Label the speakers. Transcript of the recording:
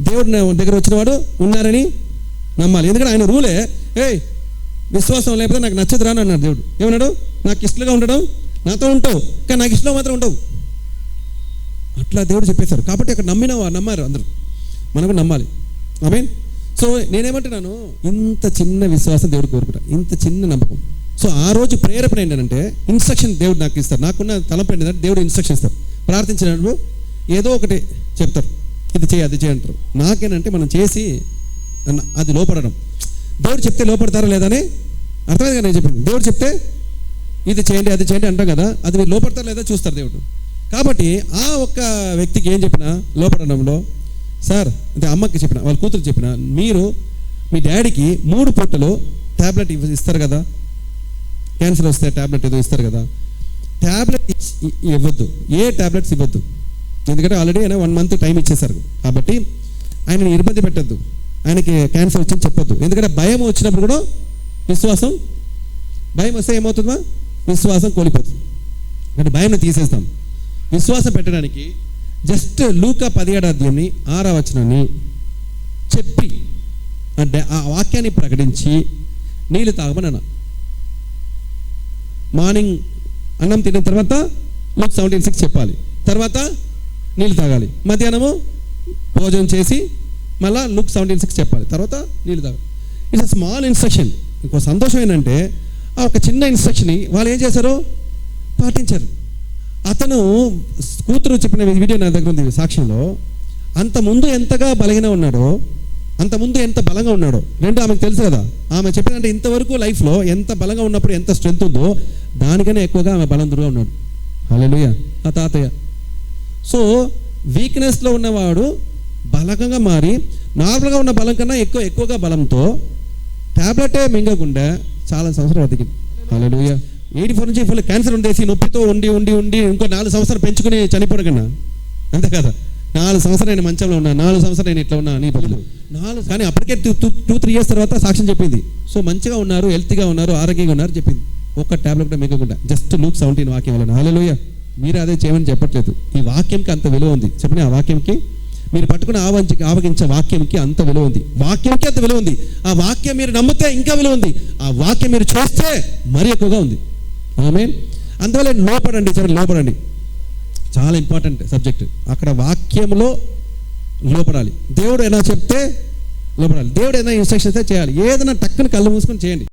Speaker 1: దేవుడి దగ్గర వచ్చిన వాడు ఉన్నారని నమ్మాలి. ఎందుకంటే ఆయన రూలే, విశ్వాసం లేకపోతే నాకు నచ్చదురా అని అన్నాడు దేవుడు. ఏమన్నాడు? నాకు ఇష్టంగా ఉండడం నాతో ఉంటావు, కానీ నాకు ఇష్టంలో మాత్రం ఉండవు. అట్లా దేవుడు చెప్పేశారు. కాబట్టి అక్కడ నమ్మారు అందరూ, మనకు నమ్మాలి. ఆమేన్. సో నేనేమంటున్నాను, ఇంత చిన్న విశ్వాసం దేవుడు కోరుకుంటాను, ఇంత చిన్న నమ్మకం. సో ఆ రోజు ప్రేరేపణ ఏంటంటే ఇన్స్ట్రక్షన్ దేవుడు నాకు ఇస్తారు. నాకున్న తలంపు ఏంటంటే దేవుడు ఇన్స్ట్రక్షన్ ఇస్తారు. ప్రార్థించినప్పుడు ఏదో ఒకటి చెప్తారు, ఇది చేయి అది చేయి అంటారు. నాకేనంటే మనం చేసి అది లోపడడం. దేవుడు చెప్తే లోపడతారా లేదని అర్థమైంది కదా నేను చెప్పింది. దేవుడు చెప్తే ఇది చేయండి అది చేయండి అంటాం కదా, అది మీరు లోపడతారా లేదా చూస్తారు దేవుడు. కాబట్టి ఆ ఒక్క వ్యక్తికి ఏం చెప్పినా లోపడడంలో, సార్ అంటే అమ్మకి చెప్పిన, వాళ్ళ కూతురు చెప్పిన, మీరు మీ డాడీకి 3 పూటలు ట్యాబ్లెట్ ఇస్తారు కదా, క్యాన్సర్ వస్తే ట్యాబ్లెట్ ఏదో ఇస్తారు కదా, ట్యాబ్లెట్ ఇవ్వద్దు, ఏ ట్యాబ్లెట్స్ ఇవ్వద్దు. ఎందుకంటే ఆల్రెడీ ఆయన 1 మంత్ టైం ఇచ్చేశారు. కాబట్టి ఆయనని ఇబ్బంది పెట్టద్దు, ఆయనకి క్యాన్సర్ వచ్చింది చెప్పొద్దు. ఎందుకంటే భయం వచ్చినప్పుడు కూడా భయం వస్తే ఏమవుతుందా, విశ్వాసం కోల్పోతుంది. అంటే భయం తీసేస్తాం. విశ్వాసం పెట్టడానికి జస్ట్ లూకా 17వ అధ్యాయాన్ని 6వ వచనాన్ని చెప్పి అంటే ఆ వాక్యాన్ని ప్రకటించి నీళ్ళు తాగమని అన్న. మార్నింగ్ అన్నం తిన్న తర్వాత లూక్ 17:6 చెప్పాలి, తర్వాత నీళ్ళు తాగాలి. మధ్యాహ్నము భోజనం చేసి మళ్ళీ లూక్ 17:6 చెప్పాలి, తర్వాత నీళ్ళు తాగాలి. It's a small instruction. ఇంకో సంతోషం ఏంటంటే ఆ ఒక చిన్న ఇన్స్ట్రక్షన్ని వాళ్ళు ఏం చేశారో పాటించారు. అతను కూతురు చెప్పిన వీడియో నా దగ్గర ఉంది సాక్ష్యంలో. అంతకుముందు ఎంతగా బలహీన ఉన్నాడో, అంతకుముందు ఎంత బలంగా ఉన్నాడో ఆమెకు తెలుసు కదా. ఆమె చెప్పినంటే ఇంతవరకు లైఫ్లో ఎంత బలంగా ఉన్నప్పుడు ఎంత స్ట్రెంత్ ఉందో దానికన్నా ఎక్కువగా ఆమె బలంతుడుగా ఉన్నాడు. హల్లెలూయా. ఆ తాతయ్య. సో వీక్నెస్లో ఉన్నవాడు బలంగా మారి నార్మల్గా ఉన్న బలం కన్నా ఎక్కువగా బలంతో ట్యాబ్లెటే మింగకుండా చాలా సంవత్సరాలు బతికింది. హల్లెలూయా. 84 నుంచి ఫుల్ క్యాన్సర్ ఉండేసి నొప్పితో ఉండి ఇంకో 4 సంవత్సరాలు పెంచుకుని చనిపోడు కన్నా, అంతే కదా. 4 సంవత్సరాలు నేను మంచంలో ఉన్నా, 4 సంవత్సరాలు నేను ఇట్లా ఉన్నా నీ బదులు 4. కానీ అప్పటికే 2-3 ఇయర్స్ తర్వాత సాక్ష్యం చెప్పింది. సో మంచిగా ఉన్నారు, హెల్త్గా ఉన్నారు, ఆరోగ్యంగా ఉన్నారు చెప్పింది. ఒక్క ట్యాబ్లెట్ కూడా మిగకుండా జస్ట్ లూక్ 17 వాక్యం వలన. హల్లెలూయా. మీరు అదే చేయమని చెప్పట్లేదు. ఈ వాక్యంకి అంత విలువ ఉంది. చెప్పండి, ఆ వాక్యంకి మీరు పట్టుకుని ఆవగించే వాక్యంకి అంత విలువ ఉంది. వాక్యంకి అంత విలువ ఉంది. ఆ వాక్యం మీరు నమ్మితే ఇంకా విలువ ఉంది. ఆ వాక్యం మీరు చేస్తే మరీ ఎక్కువగా ఉంది. ఆమేన్. అందువల్ల లోపడండి, చెప్పండి లోపడండి. చాలా ఇంపార్టెంట్ సబ్జెక్ట్. అక్కడ వాక్యంలో లోపడాలి. దేవుడు ఏదైనా చెప్తే లోపడాలి. దేవుడు ఏదైనా ఇన్స్ట్రక్షన్ అయితే చేయాలి. ఏదైనా టక్కుని కళ్ళు మూసుకొని చేయండి.